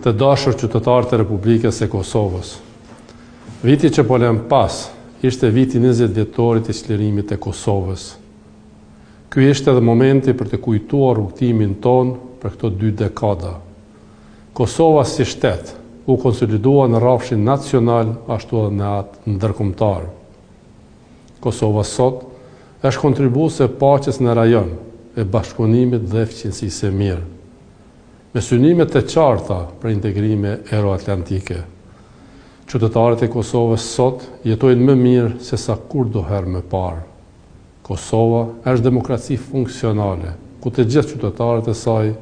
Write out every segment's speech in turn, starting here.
Të dashur qytetarë të Republikës e Kosovës. Viti që po lëm pas ishte viti 20 vjetorit të çlirimit të Kosovës. Ky ishte edhe momenti për të kujtuar rrugtimin ton për këto 2 dekada. Kosova si shtet u konsolidua në rrafshin nacional ashtu edhe në atë ndërkombëtar. Kosova sot është kontribuese paqes në rajon, e bashkëpunimit dhe eficiencisë së mirë, me synime të qarta për integrime euroatlantike. Qytetarët e Kosovës sot jetojnë më mirë se sa kurdoherë më parë. Kosova është demokraci funksionale, ku të gjithë qytetarët e saj,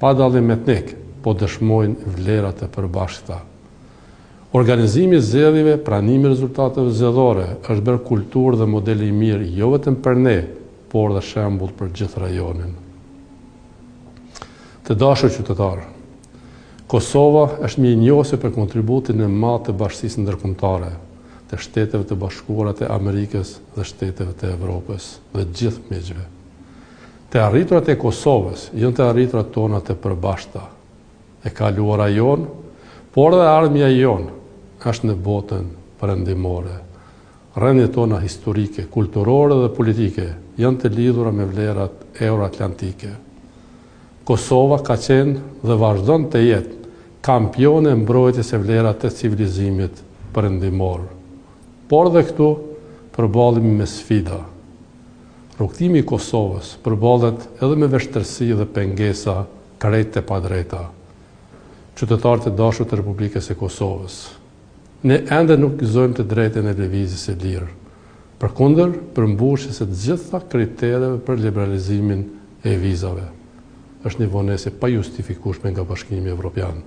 pa dallim etnik, po dëshmojnë vlerat e përbashkëta. Organizimi i zgjedhjeve, pranimi i rezultateve zgjedhore është bërë kulturë dhe model i mirë jo vetëm për ne, por dhe shembull për gjithë rajonin. Të dashur qytetarë, Kosova është mirënjohëse për kontributin e madh të bashkësisë ndërkombëtare, të Shteteve të Bashkuara të Amerikës dhe Shteteve të Evropës dhe gjithë miqve. Të arriturat e Kosovës janë të arriturat tona të përbashkëta. E kaluara jonë, por dhe ardhmja jonë është në botën perëndimore. Rrënjët tona historike, kulturore dhe politike janë të lidhura me vlerat euroatlantike. Kosova ka qenë dhe vazhdon të jetë kampione e mbrojtjes së vlerave të civilizimit perëndimor. Por dhe këtu përballemi me sfida. Rrugtimi i Kosovës përballet edhe me vështirësi dhe pengesa krejt të padrejta. Qytetarët e dashur të Republikës e Kosovës, ne ende nuk gëzojmë të drejtën e lëvizjes së lirë, përkundër përmbushjes së të gjitha kritereve për liberalizimin e vizave. Është një vonesë pa justifikueshme nga Bashkimi Evropian,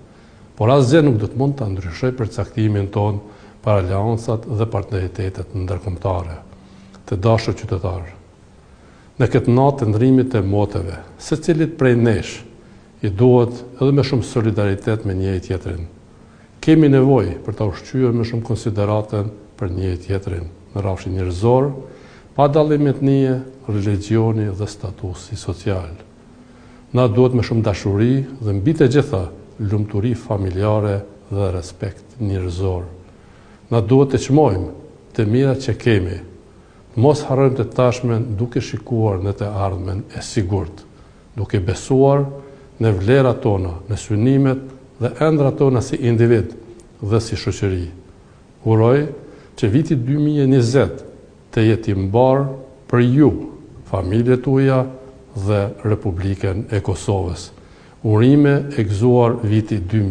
por asgjë nuk do të mund ta ndryshojë përcaktimin ton për aleancat dhe partneritetet ndërkombëtare. Të dashur qytetarë, në këtë natë të ndrimit të moteve, secilit prej nesh i duhet edhe me shumë solidaritet me njëri tjetrin. Kemi nevojë për ta ushqyer me shumë konsideratën për njëri tjetrin në rrafshin njerëzor, pa dallim etnie, religioni dhe statusi social. Na duhet me shumë dashuri dhe mbi të gjitha lumturi familjare dhe respekt njerëzor. Na duhet të çmojmë të mirat që kemi, mos harrojmë të tashmen duke shikuar në të ardhmen e sigurt, duke besuar në vlerat tona, në synimet dhe ëndrat tona si individ dhe si shoqëri. Uroj që viti 2020 të jetë i mbar për ju, familjet tuaja dhe Republikën e Kosovës. Urime e gëzuar viti 2020.